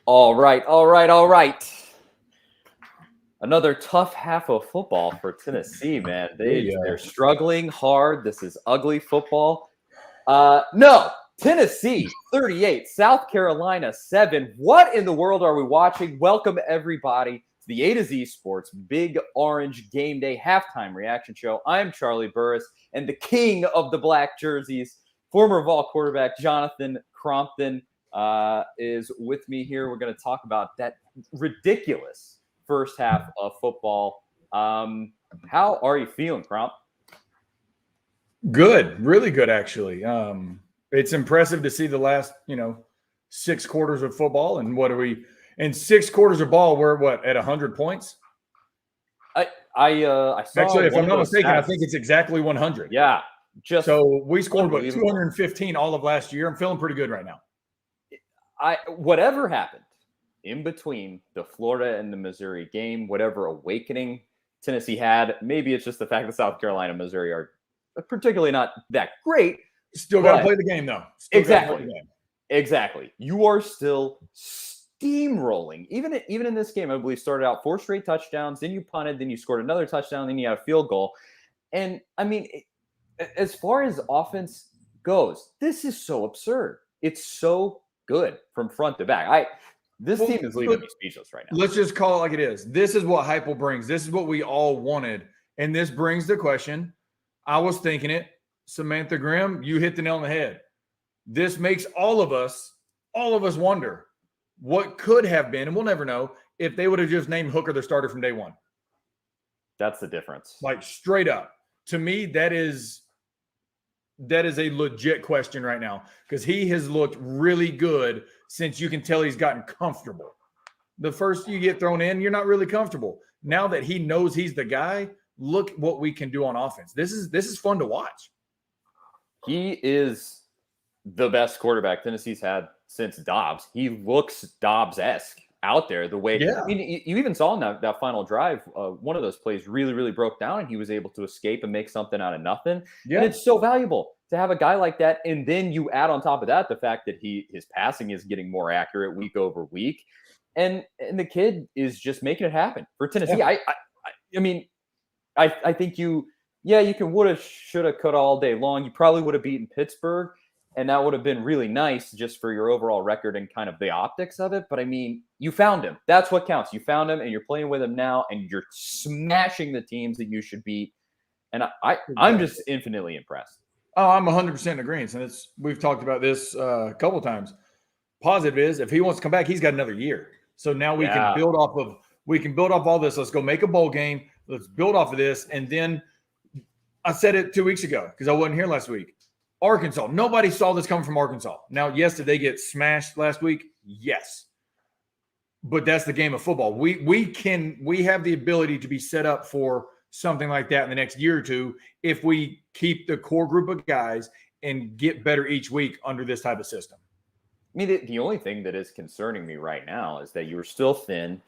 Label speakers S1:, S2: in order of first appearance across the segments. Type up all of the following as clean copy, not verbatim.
S1: All right, all right, all right. Another tough half of football for Tennessee, man. They're struggling hard. This is ugly football. No, Tennessee 38, South Carolina 7. What in the world are we watching? Welcome everybody to the A to Z Sports Big Orange Game Day halftime reaction show. I'm Charlie Burris, and the king of the black jerseys, former Vol quarterback Jonathan Crompton, is with me here. We're going to talk about that ridiculous first half of football. How are you feeling, Cromp?
S2: Good, really good, actually. It's impressive to see the last, 6 quarters of football. And what are we in 6 quarters of ball? We're at 100 points?
S1: I saw
S2: actually, if I'm not mistaken,
S1: stats.
S2: I think it's exactly 100.
S1: Yeah.
S2: So we scored 215 all of last year. I'm feeling pretty good right now.
S1: Whatever happened in between the Florida and the Missouri game, whatever awakening Tennessee had, maybe it's just the fact that South Carolina and Missouri are particularly not that great.
S2: Still got to play the game, though.
S1: Exactly. You are still steamrolling. Even in this game, I believe, started out 4 straight touchdowns, then you punted, then you scored another touchdown, then you had a field goal. And, I mean, as far as offense goes, this is so absurd. It's so good from front to back. This team is leaving me speechless right now.
S2: Let's just call it like it is. This is what Heupel brings. This is what we all wanted. And this brings the question. I was thinking it. Samantha Grimm, you hit the nail on the head. This makes all of us wonder what could have been, and we'll never know, if they would have just named Hooker the starter from day one.
S1: That's the difference.
S2: Like, straight up. To me, that is a legit question right now, because he has looked really good since you can tell he's gotten comfortable. The first you get thrown in, you're not really comfortable. Now that he knows he's the guy, look what we can do on offense. This is fun to watch.
S1: He is the best quarterback Tennessee's had since Dobbs. He looks Dobbs-esque out there. The way, I mean, you even saw in that final drive, one of those plays really, really broke down, and he was able to escape and make something out of nothing. Yeah. And it's so valuable to have a guy like that. And then you add on top of that the fact that his passing is getting more accurate week over week, and the kid is just making it happen for Tennessee. Yeah. I mean, I think you can woulda, shoulda, coulda all day long. You probably would have beaten Pittsburgh, and that would have been really nice just for your overall record and kind of the optics of it. But, I mean, you found him. That's what counts. You found him, and you're playing with him now, and you're smashing the teams that you should beat. And I'm just infinitely impressed.
S2: Oh, I'm 100% in agreement. And we've talked about this a couple times. Positive is, if he wants to come back, he's got another year. So now we can build off all this. Let's go make a bowl game. Let's build off of this. And then I said it 2 weeks ago because I wasn't here last week. Arkansas. Nobody saw this coming from Arkansas. Now, yes, did they get smashed last week? Yes. But that's the game of football. We have the ability to be set up for something like that in the next year or two if we keep the core group of guys and get better each week under this type of system.
S1: I mean, the only thing that is concerning me right now is that you're still thin.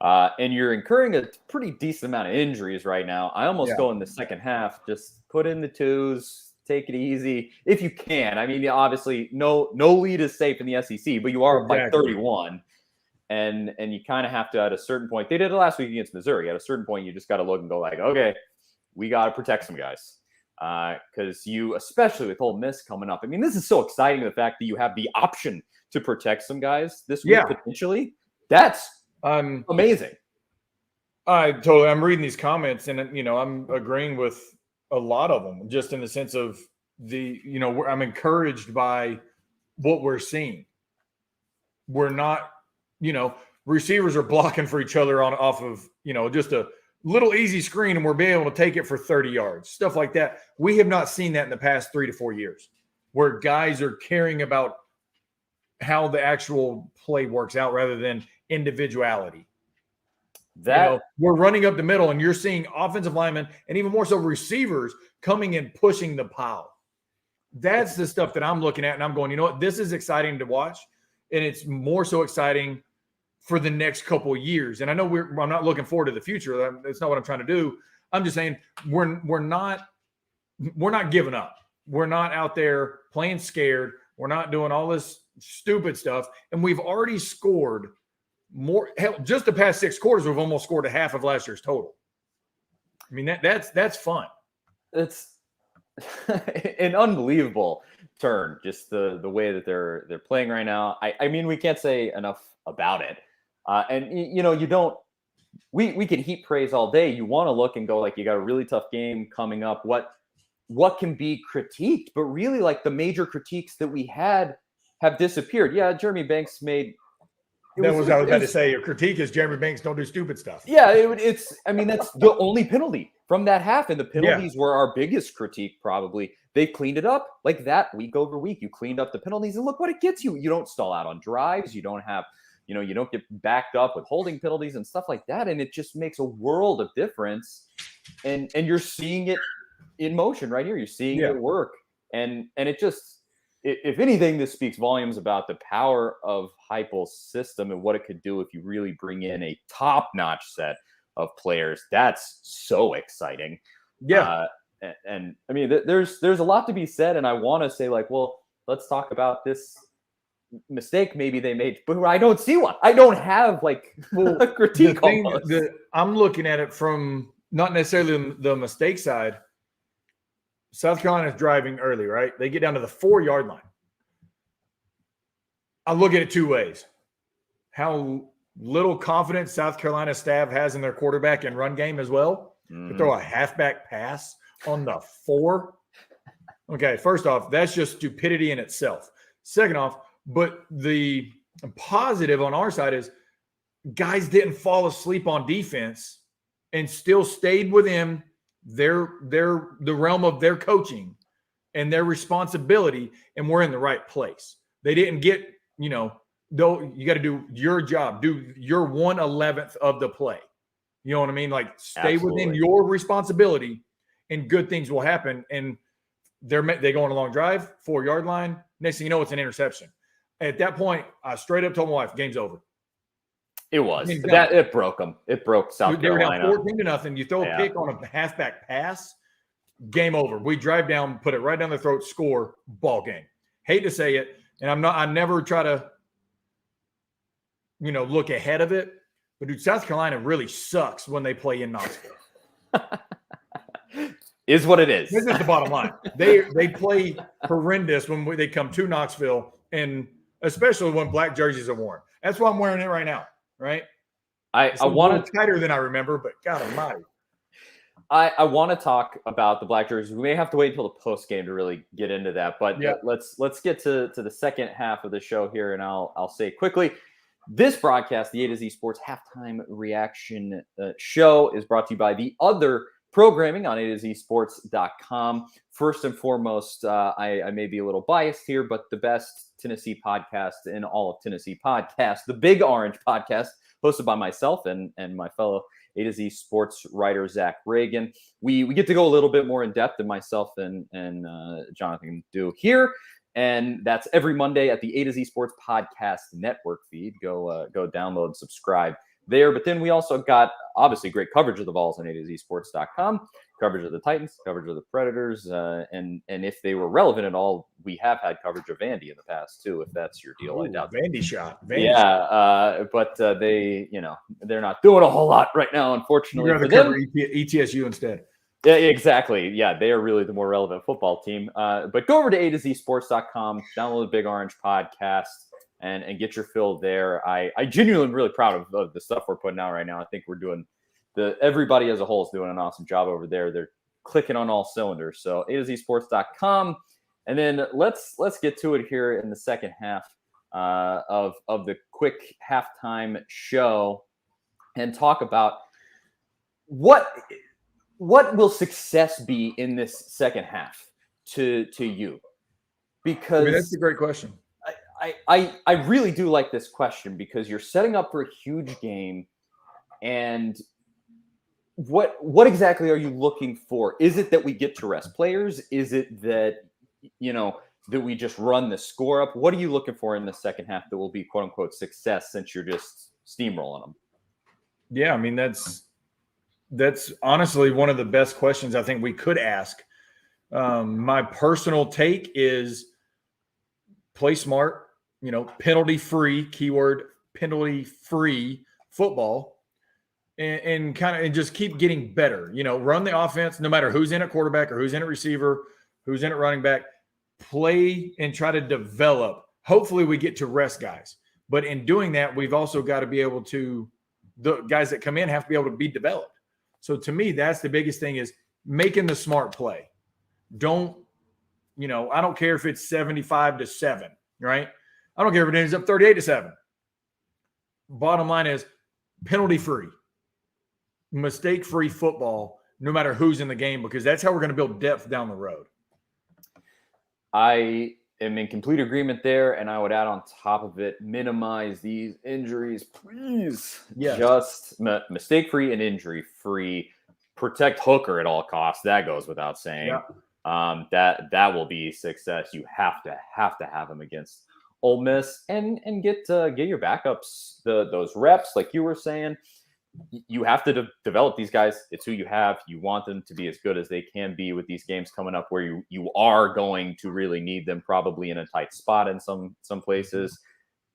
S1: And you're incurring a pretty decent amount of injuries right now. I almost go in the second half, just put in the 2s, take it easy if you can. I mean, obviously, no lead is safe in the SEC, but you are up by 31, and you kind of have to, at a certain point. They did it last week against Missouri. At a certain point, you just got to look and go like, okay, we got to protect some guys, because especially with Ole Miss coming up. I mean, this is so exciting. The fact that you have the option to protect some guys this week potentially. That's amazing.
S2: I'm reading these comments, and I'm agreeing with a lot of them, just in the sense of I'm encouraged by what we're seeing. We're not, receivers are blocking for each other off of, just a little easy screen, and we're being able to take it for 30 yards, stuff like that. We have not seen that in the past 3 to 4 years, where guys are caring about how the actual play works out rather than individuality. We're running up the middle, and you're seeing offensive linemen and even more so receivers coming and pushing the pile. That's the stuff that I'm looking at, and I'm going, you know what? This is exciting to watch, and it's more so exciting for the next couple of years. And I know I'm not looking forward to the future. That's not what I'm trying to do. I'm just saying we're not giving up. We're not out there playing scared. We're not doing all this stupid stuff, and we've already scored more. Hell, just the past 6 quarters, we've almost scored a half of last year's total. I mean, that's fun.
S1: It's an unbelievable turn, just the way that they're playing right now. I mean, we can't say enough about it. And you don't. We can heap praise all day. You want to look and go like, you got a really tough game coming up. What can be critiqued? But really, like, the major critiques that we had have disappeared. Yeah, Jeremy Banks made.
S2: I was about to say. Your critique is Jeremy Banks don't do stupid stuff.
S1: Yeah, I mean, that's the only penalty from that half, and the penalties were our biggest critique. Probably they cleaned it up like that week over week. You cleaned up the penalties, and look what it gets you. You don't stall out on drives. You don't have. You don't get backed up with holding penalties and stuff like that, and it just makes a world of difference. And you're seeing it in motion right here. You're seeing it work, and it just, if anything, this speaks volumes about the power of Heupel's system and what it could do if you really bring in a top-notch set of players. That's so exciting.
S2: Yeah,
S1: and I mean, there's a lot to be said, and I want to say, like, well, let's talk about this mistake maybe they made, but I don't see one. I don't have like a critique.
S2: I'm looking at it from not necessarily the mistake side. South Carolina's driving early, right? They get down to the 4-yard line. I look at it 2 ways. How little confidence South Carolina staff has in their quarterback and run game as well. To throw a halfback pass on the 4. Okay, first off, that's just stupidity in itself. Second off, but the positive on our side is guys didn't fall asleep on defense and still stayed within the realm of their coaching and their responsibility, and we're in the right place. They didn't get, though you got to do your job, do your 1/11th of the play. You know what I mean? Like, stay within your responsibility and good things will happen. And they go on a long drive, 4-yard line. Next thing you know, it's an interception. At that point, I straight up told my wife, game's over.
S1: It was. It broke them. It broke South Carolina.
S2: They were down 14-0. You throw a pick on a halfback pass, game over. We drive down, put it right down the throat, score, ball game. Hate to say it, and I never try to, look ahead of it. But dude, South Carolina really sucks when they play in Knoxville.
S1: Is what it is.
S2: This is the bottom line. They play horrendous when they come to Knoxville, and especially when black jerseys are worn. That's why I'm wearing it right now, right?
S1: I want to
S2: tighter than I remember, but God almighty.
S1: I want to talk about the black jerseys. We may have to wait until the post game to really get into that, but let's get to the second half of the show here, and I'll say quickly. This broadcast, the A to Z Sports Halftime Reaction Show, is brought to you by the other programming on A to Z Sports.com. First and foremost, I may be a little biased here, but the best Tennessee podcast in all of Tennessee podcasts, the Big Orange Podcast, hosted by myself and my fellow A to Z Sports writer, Zach Reagan. We get to go a little bit more in depth than myself and Jonathan do here. And that's every Monday at the A to Z Sports Podcast Network feed. Go download, subscribe there. But then we also got, obviously, great coverage of the Vols on A to Z Sports.com, coverage of the Titans, coverage of the Predators, and if they were relevant at all, we have had coverage of Vandy in the past, too, if that's your deal. I doubt
S2: Vandy shot.
S1: But they're not doing a whole lot right now, unfortunately.
S2: You'd rather cover ETSU instead.
S1: Yeah, exactly. Yeah, they are really the more relevant football team. But go over to A to Z Sports.com, download the Big Orange Podcast, and get your fill there. I genuinely am really proud of the stuff we're putting out right now. I think we're doing everybody as a whole is doing an awesome job over there. They're clicking on all cylinders. So A to Z Sports.com. And then let's get to it here in the second half of the quick halftime show and talk about what will success be in this second half to you? Because
S2: that's a great question.
S1: I really do like this question because you're setting up for a huge game, and what exactly are you looking for? Is it that we get to rest players? Is it that that we just run the score up? What are you looking for in the second half that will be quote unquote success since you're just steamrolling them?
S2: Yeah, I mean that's honestly one of the best questions I think we could ask. My personal take is play smart, penalty free, keyword penalty-free football and just keep getting better. Run the offense no matter who's in at quarterback or who's in at receiver, who's in at running back. Play and try to develop. Hopefully we get to rest guys. But in doing that, we've also got to be able to – the guys that come in have to be able to be developed. So to me, that's the biggest thing is making the smart play. Don't – I don't care if it's 75-7, right? I don't care if it ends up 38-7. Bottom line is penalty-free, mistake-free football, no matter who's in the game, because that's how we're going to build depth down the road.
S1: I am in complete agreement there, and I would add on top of it, minimize these injuries, please.
S2: Yes.
S1: Just mistake-free and injury-free. Protect Hooker at all costs. That goes without saying. Yeah. That will be success. You have to have him against Ole Miss and get your backups those reps, like you were saying. You have to develop these guys. It's who you have. You want them to be as good as they can be with these games coming up where you are going to really need them probably in a tight spot in some places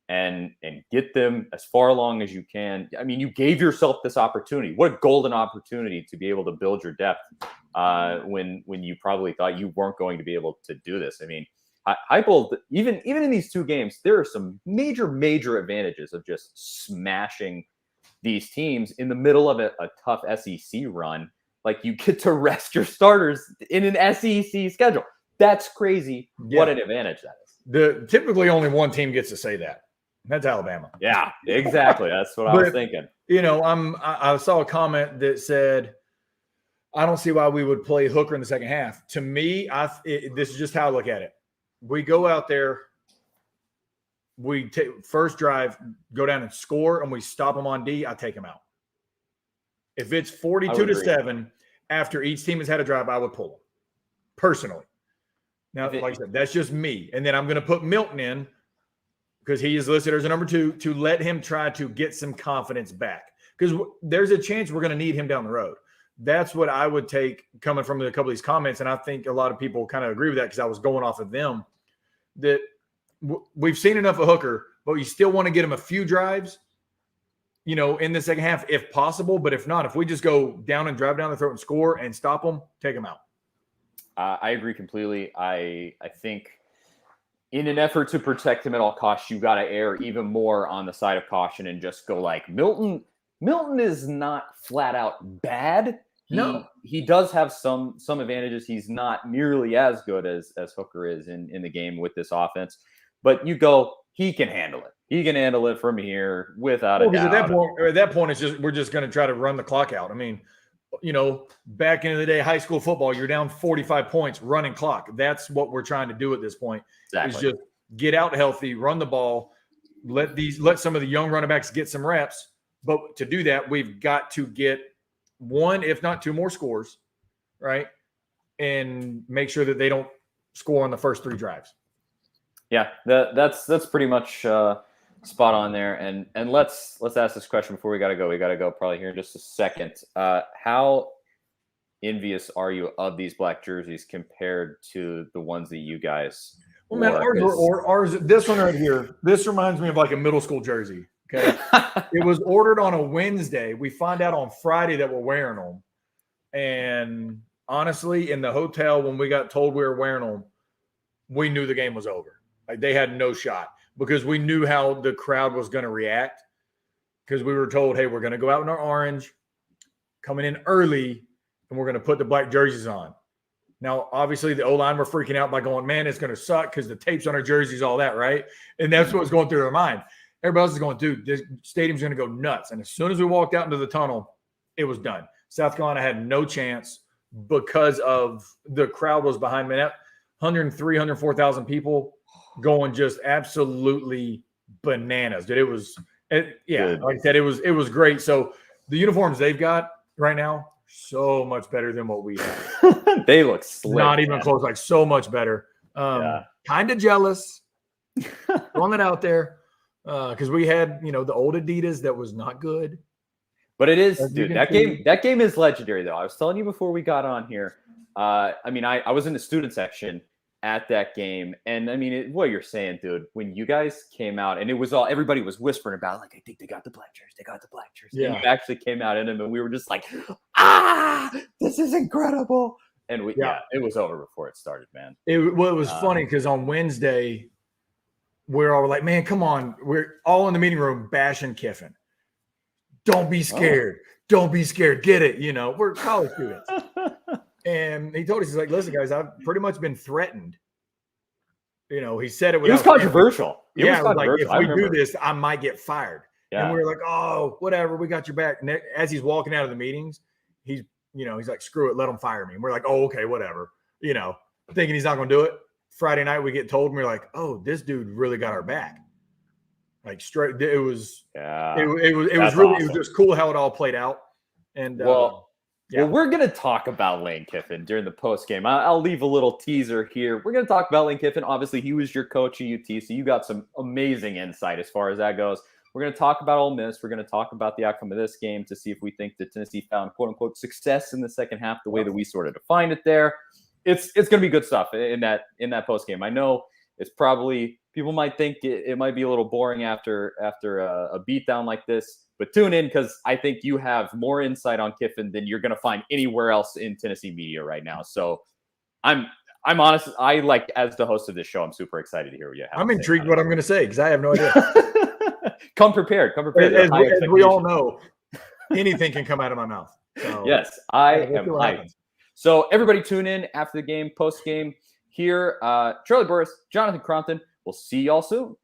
S1: and get them as far along as you can. I mean, you gave yourself this opportunity. What a golden opportunity to be able to build your depth when you probably thought you weren't going to be able to do this. I mean, Heupel, even in these two games, there are some major advantages of just smashing these teams in the middle of a tough SEC run. Like, you get to rest your starters in an SEC schedule. That's crazy. Yeah. What an advantage that is.
S2: Typically only one team gets to say that. That's Alabama.
S1: Yeah, exactly. That's what I was thinking.
S2: I saw a comment that said, I don't see why we would play Hooker in the second half. To me, this is just how I look at it. We go out there, we take first drive, go down and score, and we stop them on D, I take them out. If it's 42-7 after each team has had a drive, I would pull them personally. Now, like I said, that's just me. And then I'm going to put Milton in because he is listed as a number 2 to let him try to get some confidence back because there's a chance we're going to need him down the road. That's what I would take coming from a couple of these comments. And I think a lot of people kind of agree with that because I was going off of them that we've seen enough of Hooker, but you still want to get him a few drives, in the second half if possible. But if not, if we just go down and drive down the throat and score and stop them, take them out.
S1: I agree completely. I think in an effort to protect him at all costs, you got to err even more on the side of caution and just go like Milton. Milton is not flat out bad. He does have some advantages. He's not nearly as good as Hooker is in the game with this offense. But you go, he can handle it. He can handle it from here without a doubt.
S2: At that point, it's just we're just going to try to run the clock out. I mean, back in the day, high school football, you're down 45 points, running clock. That's what we're trying to do at this point. Exactly. Is just get out healthy, run the ball, let some of the young running backs get some reps. But to do that, we've got to get one, if not two more scores, right? And make sure that they don't score on the first 3 drives.
S1: Yeah, that's pretty much spot on there. And let's ask this question before we got to go. We got to go probably here in just a second. How envious are you of these black jerseys compared to the ones that you guys
S2: wore? Man, ours, this one right here, this reminds me of like a middle school jersey. Okay. It was ordered on a Wednesday. We find out on Friday that we're wearing them. And honestly, in the hotel, when we got told we were wearing them, we knew the game was over. Like, they had no shot because we knew how the crowd was going to react because we were told, hey, we're going to go out in our orange, coming in early, and we're going to put the black jerseys on. Now, obviously, the O-line were freaking out by going, man, it's going to suck because the tape's on our jerseys, all that, right? And that's what was going through their mind. Everybody else is going, dude, this stadium's going to go nuts. And as soon as we walked out into the tunnel, it was done. South Carolina had no chance because of the crowd was behind me. 103, 104,000 people going just absolutely bananas. Dude, like I said, it was great. So the uniforms they've got right now, so much better than what we have.
S1: They look slick.
S2: Not even close, like so much better. Kind of jealous. Throwing it out there. Because we had, the old Adidas that was not good.
S1: But it is, dude. That game is legendary, though. I was telling you before we got on here. I was in the student section, at that game. And I mean, what you're saying, dude, when you guys came out and it was everybody was whispering about, like, I think they got the black jerseys. They got the black jerseys. Yeah. And you actually came out in them and we were just like, this is incredible. And it was over before it started, man.
S2: It was funny because on Wednesday, we're all like, man, come on. We're all in the meeting room bashing Kiffin. Don't be scared. Don't be scared. Get it. You know, we're college students. And he told us, he's like, listen, guys, I've pretty much been threatened. You know, he said it.
S1: It was controversial.
S2: Like, if we do this, I might get fired. Yeah. And we were like, oh, whatever. We got your back. And as he's walking out of the meetings, he's like, screw it. Let him fire me. And we're like, oh, okay, whatever. You know, thinking he's not going to do it. Friday night, we get told, and we're like, oh, this dude really got our back. Like straight. It was really awesome. It was just cool how it all played out. And
S1: well, we're going to talk about Lane Kiffin during the post game. I'll leave a little teaser here. We're going to talk about Lane Kiffin. Obviously, he was your coach at UT, so you got some amazing insight as far as that goes. We're going to talk about Ole Miss. We're going to talk about the outcome of this game to see if we think that Tennessee found quote unquote success in the second half, the way that we sort of defined it there. It's going to be good stuff in that post game. I know it's probably people might think it might be a little boring after a beatdown like this. But tune in because I think you have more insight on Kiffin than you're going to find anywhere else in Tennessee media right now. So I'm honest. I as the host of this show, I'm super excited to hear what you have.
S2: I'm intrigued what I'm going to say because I have no idea.
S1: Come prepared. As
S2: we all know, anything can come out of my mouth. So,
S1: yes, I am hyped. So everybody tune in after the game, post game here. Charlie Burris, Jonathan Crompton. We'll see y'all soon.